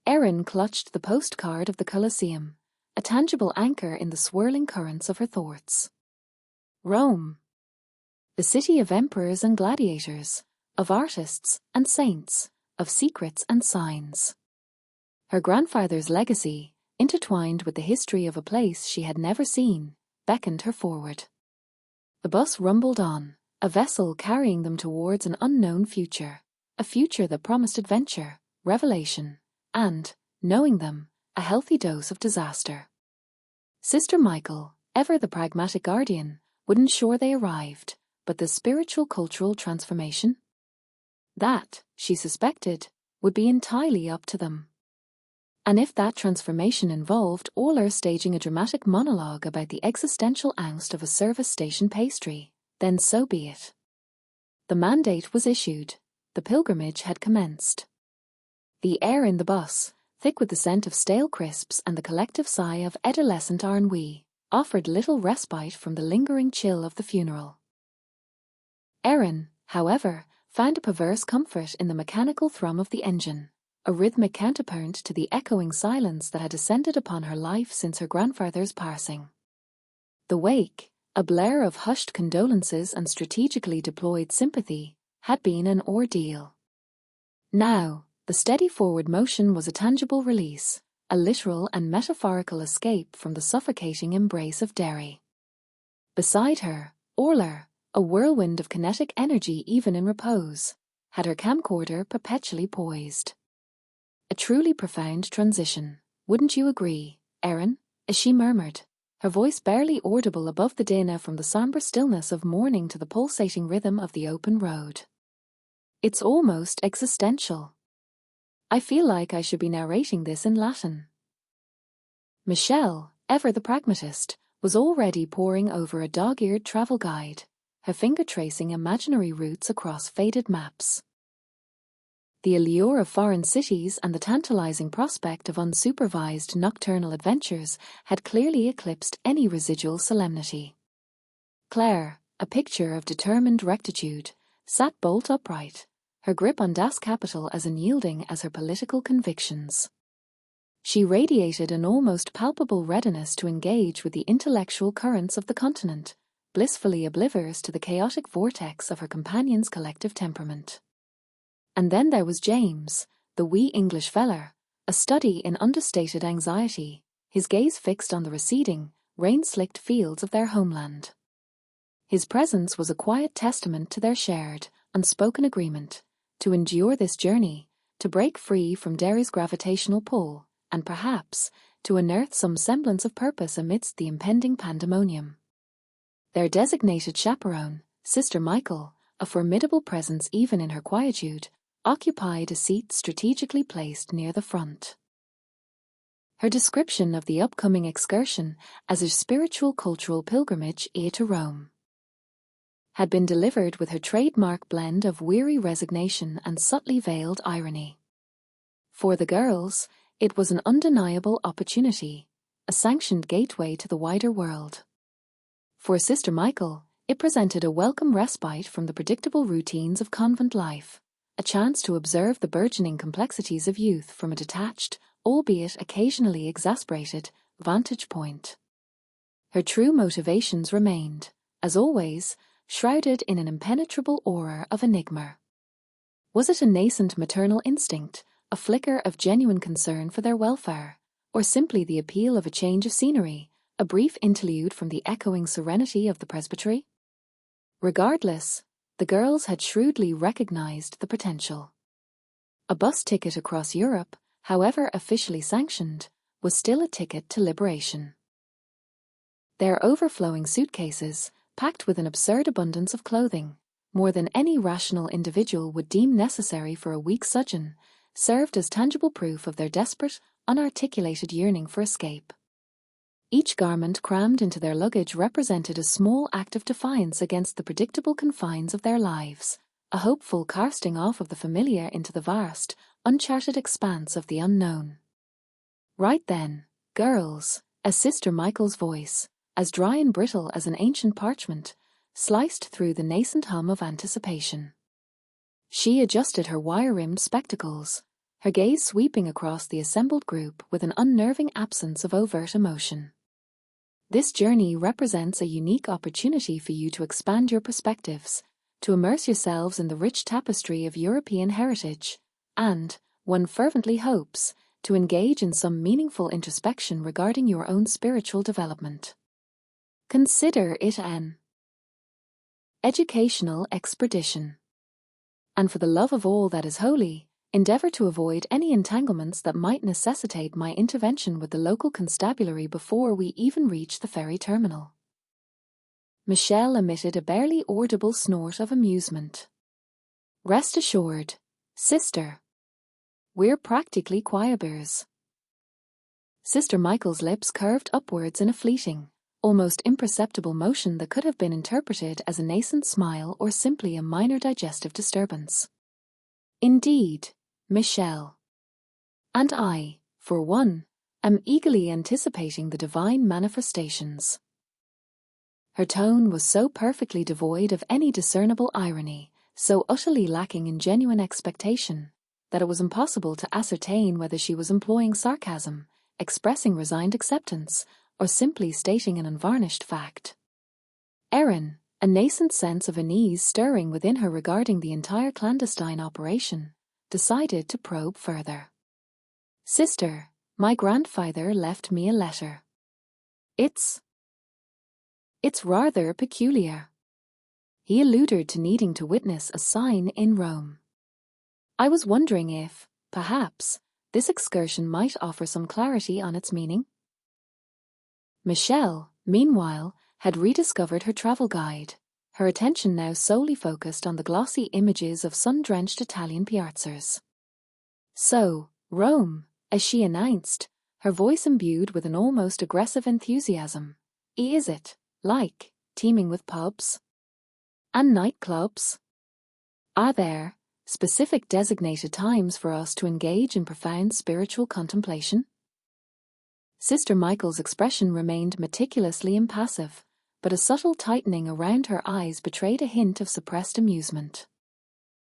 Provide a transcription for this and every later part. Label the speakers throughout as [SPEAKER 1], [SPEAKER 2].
[SPEAKER 1] Erin clutched the postcard of the Colosseum, a tangible anchor in the swirling currents of her thoughts. Rome. The city of emperors and gladiators, of artists and saints, of secrets and signs. Her grandfather's legacy, intertwined with the history of a place she had never seen, beckoned her forward. The bus rumbled on, a vessel carrying them towards an unknown future, a future that promised adventure, revelation, and, knowing them, a healthy dose of disaster. Sister Michael, ever the pragmatic guardian, would ensure they arrived, but the spiritual cultural transformation? That, she suspected, would be entirely up to them. And if that transformation involved Orler staging a dramatic monologue about the existential angst of a service station pastry, then so be it. The mandate was issued. The pilgrimage had commenced. The air in the bus, thick with the scent of stale crisps and the collective sigh of adolescent ennui, offered little respite from the lingering chill of the funeral. Erin, however, found a perverse comfort in the mechanical thrum of the engine, a rhythmic counterpoint to the echoing silence that had descended upon her life since her grandfather's passing. The wake, a blare of hushed condolences and strategically deployed sympathy, had been an ordeal. Now, the steady forward motion was a tangible release, a literal and metaphorical escape from the suffocating embrace of Derry. Beside her, Orler, a whirlwind of kinetic energy even in repose, had her camcorder perpetually poised. A truly profound transition, wouldn't you agree, Erin? As she murmured, her voice barely audible above the din from the sombre stillness of morning to the pulsating rhythm of the open road. It's almost existential. I feel like I should be narrating this in Latin. Michelle, ever the pragmatist, was already poring over a dog-eared travel guide, her finger tracing imaginary routes across faded maps. The allure of foreign cities and the tantalizing prospect of unsupervised nocturnal adventures had clearly eclipsed any residual solemnity. Claire, a picture of determined rectitude, sat bolt upright, her grip on Das Kapital as unyielding as her political convictions. She radiated an almost palpable readiness to engage with the intellectual currents of the continent, blissfully oblivious to the chaotic vortex of her companion's collective temperament. And then there was James, the wee English feller, a study in understated anxiety, his gaze fixed on the receding, rain-slicked fields of their homeland. His presence was a quiet testament to their shared, unspoken agreement, to endure this journey, to break free from Derry's gravitational pull, and perhaps, to unearth some semblance of purpose amidst the impending pandemonium. Their designated chaperone, Sister Michael, a formidable presence even in her quietude, occupied a seat strategically placed near the front. Her description of the upcoming excursion as a spiritual-cultural pilgrimage to Rome had been delivered with her trademark blend of weary resignation and subtly veiled irony. For the girls, it was an undeniable opportunity, a sanctioned gateway to the wider world. For Sister Michael, it presented a welcome respite from the predictable routines of convent life, a chance to observe the burgeoning complexities of youth from a detached, albeit occasionally exasperated, vantage point. Her true motivations remained, as always, shrouded in an impenetrable aura of enigma. Was it a nascent maternal instinct, a flicker of genuine concern for their welfare, or simply the appeal of a change of scenery, a brief interlude from the echoing serenity of the presbytery? Regardless, the girls had shrewdly recognized the potential. A bus ticket across Europe, however officially sanctioned, was still a ticket to liberation. Their overflowing suitcases, packed with an absurd abundance of clothing, more than any rational individual would deem necessary for a week's sojourn, served as tangible proof of their desperate, unarticulated yearning for escape. Each garment crammed into their luggage represented a small act of defiance against the predictable confines of their lives, a hopeful casting off of the familiar into the vast, uncharted expanse of the unknown. Right then, girls, as Sister Michael's voice, as dry and brittle as an ancient parchment, sliced through the nascent hum of anticipation. She adjusted her wire-rimmed spectacles, her gaze sweeping across the assembled group with an unnerving absence of overt emotion. This journey represents a unique opportunity for you to expand your perspectives, to immerse yourselves in the rich tapestry of European heritage, and, one fervently hopes, to engage in some meaningful introspection regarding your own spiritual development. Consider it an educational expedition. And for the love of all that is holy, endeavor to avoid any entanglements that might necessitate my intervention with the local constabulary before we even reach the ferry terminal. Michelle emitted a barely audible snort of amusement. Rest assured, sister. We're practically choir-bears. Sister Michael's lips curved upwards in a fleeting, almost imperceptible motion that could have been interpreted as a nascent smile or simply a minor digestive disturbance. Indeed, Michelle. And I, for one, am eagerly anticipating the divine manifestations. Her tone was so perfectly devoid of any discernible irony, so utterly lacking in genuine expectation, that it was impossible to ascertain whether she was employing sarcasm, expressing resigned acceptance, or simply stating an unvarnished fact. Erin, a nascent sense of unease stirring within her regarding the entire clandestine operation, decided to probe further. Sister, my grandfather left me a letter. It's rather peculiar. He alluded to needing to witness a sign in Rome. I was wondering if, perhaps, this excursion might offer some clarity on its meaning. Michelle, meanwhile, had rediscovered her travel guide, her attention now solely focused on the glossy images of sun-drenched Italian piazzas. So, Rome, as she announced, her voice imbued with an almost aggressive enthusiasm. Is it, like, teeming with pubs and nightclubs? Are there specific designated times for us to engage in profound spiritual contemplation? Sister Michael's expression remained meticulously impassive, but a subtle tightening around her eyes betrayed a hint of suppressed amusement.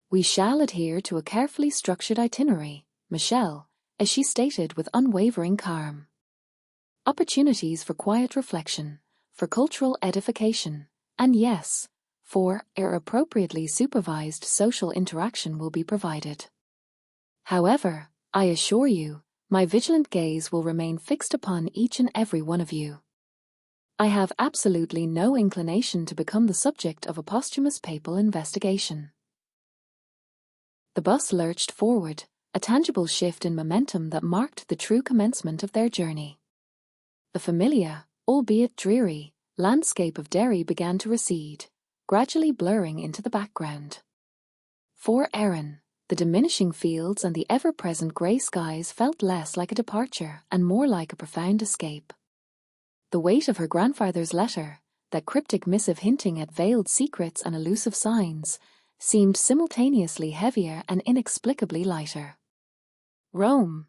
[SPEAKER 1] We shall adhere to a carefully structured itinerary, Michelle, as she stated with unwavering calm. Opportunities for quiet reflection, for cultural edification, and yes, for appropriately supervised social interaction will be provided. However, I assure you, my vigilant gaze will remain fixed upon each and every one of you. I have absolutely no inclination to become the subject of a posthumous papal investigation. The bus lurched forward, a tangible shift in momentum that marked the true commencement of their journey. The familiar, albeit dreary, landscape of Derry began to recede, gradually blurring into the background. For Erin, the diminishing fields and the ever-present grey skies felt less like a departure and more like a profound escape. The weight of her grandfather's letter, that cryptic missive hinting at veiled secrets and elusive signs, seemed simultaneously heavier and inexplicably lighter. Rome.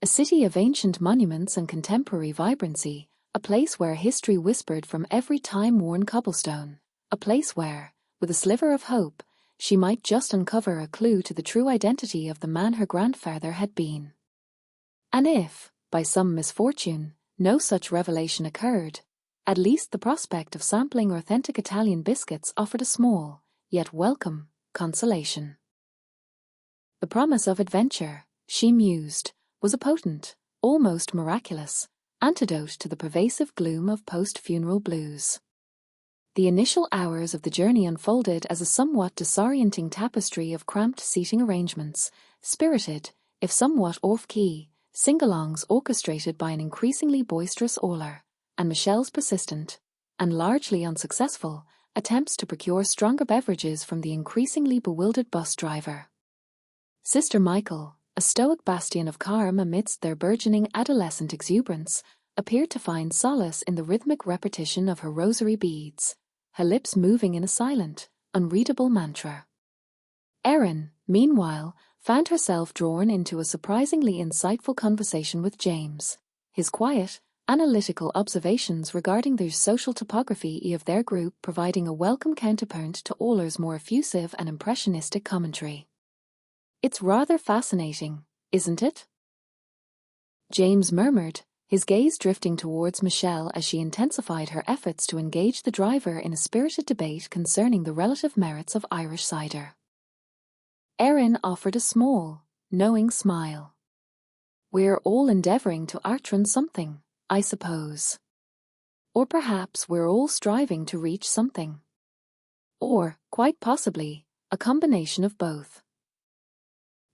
[SPEAKER 1] A city of ancient monuments and contemporary vibrancy, a place where history whispered from every time-worn cobblestone, a place where, with a sliver of hope, she might just uncover a clue to the true identity of the man her grandfather had been. And if, by some misfortune, no such revelation occurred, at least the prospect of sampling authentic Italian biscuits offered a small, yet welcome, consolation. The promise of adventure, she mused, was a potent, almost miraculous, antidote to the pervasive gloom of post-funeral blues. The initial hours of the journey unfolded as a somewhat disorienting tapestry of cramped seating arrangements, spirited, if somewhat off-key, sing-alongs orchestrated by an increasingly boisterous Oller, and Michelle's persistent, and largely unsuccessful, attempts to procure stronger beverages from the increasingly bewildered bus driver. Sister Michael, a stoic bastion of calm amidst their burgeoning adolescent exuberance, appeared to find solace in the rhythmic repetition of her rosary beads, her lips moving in a silent, unreadable mantra. Erin, meanwhile, found herself drawn into a surprisingly insightful conversation with James, his quiet, analytical observations regarding the social topography of their group providing a welcome counterpoint to Oller's more effusive and impressionistic commentary. It's rather fascinating, isn't it? James murmured, his gaze drifting towards Michelle as she intensified her efforts to engage the driver in a spirited debate concerning the relative merits of Irish cider. Erin offered a small, knowing smile. We're all endeavouring to outrun something, I suppose. Or perhaps we're all striving to reach something. Or, quite possibly, a combination of both.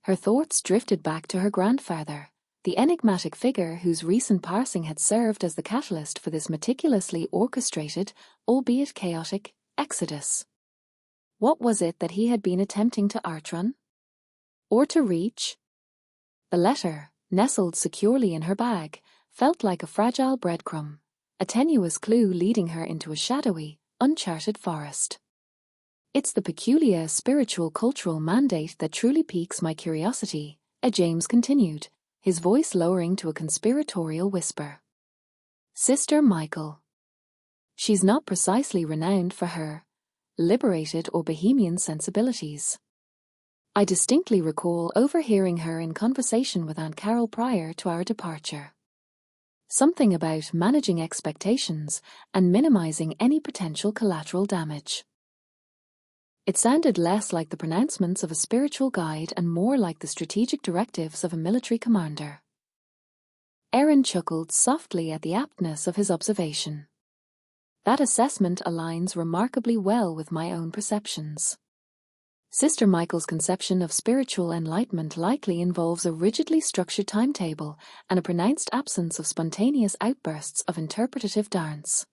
[SPEAKER 1] Her thoughts drifted back to her grandfather, the enigmatic figure whose recent passing had served as the catalyst for this meticulously orchestrated, albeit chaotic, exodus. What was it that he had been attempting to outrun? Or to reach? The letter, nestled securely in her bag, felt like a fragile breadcrumb, a tenuous clue leading her into a shadowy, uncharted forest. It's the peculiar spiritual cultural mandate that truly piques my curiosity, James continued, his voice lowering to a conspiratorial whisper. Sister Michael. She's not precisely renowned for her liberated or bohemian sensibilities. I distinctly recall overhearing her in conversation with Aunt Carol prior to our departure. Something about managing expectations and minimizing any potential collateral damage. It sounded less like the pronouncements of a spiritual guide and more like the strategic directives of a military commander. Erin chuckled softly at the aptness of his observation. That assessment aligns remarkably well with my own perceptions. Sister Michael's conception of spiritual enlightenment likely involves a rigidly structured timetable and a pronounced absence of spontaneous outbursts of interpretative dance.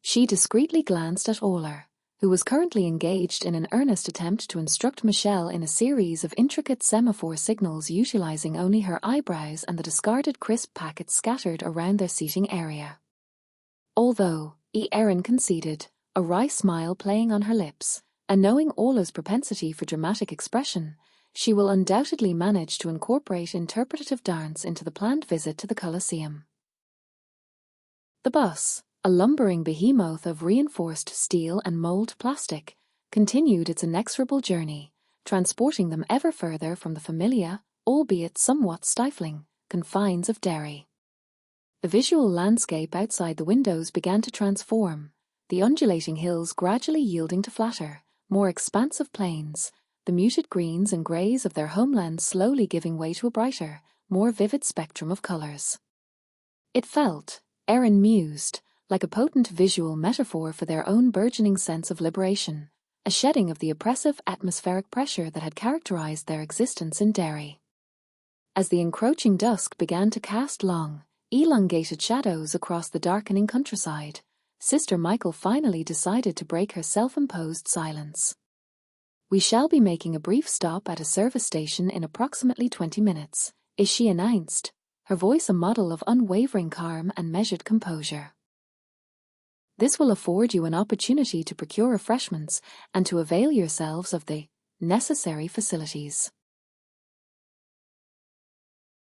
[SPEAKER 1] She discreetly glanced at Oler, who was currently engaged in an earnest attempt to instruct Michelle in a series of intricate semaphore signals utilizing only her eyebrows and the discarded crisp packets scattered around their seating area. Although, Erin conceded, a wry smile playing on her lips, and knowing Ola's propensity for dramatic expression, she will undoubtedly manage to incorporate interpretative dance into the planned visit to the Colosseum. The bus, a lumbering behemoth of reinforced steel and mold plastic, continued its inexorable journey, transporting them ever further from the familiar, albeit somewhat stifling, confines of Derry. The visual landscape outside the windows began to transform, the undulating hills gradually yielding to flatter, more expansive plains, the muted greens and greys of their homeland slowly giving way to a brighter, more vivid spectrum of colours. It felt, Erin mused, like a potent visual metaphor for their own burgeoning sense of liberation, a shedding of the oppressive atmospheric pressure that had characterized their existence in Derry. As the encroaching dusk began to cast long, elongated shadows across the darkening countryside, Sister Michael finally decided to break her self-imposed silence. We shall be making a brief stop at a service station in approximately 20 minutes, she announced, her voice a model of unwavering calm and measured composure. This will afford you an opportunity to procure refreshments and to avail yourselves of the necessary facilities.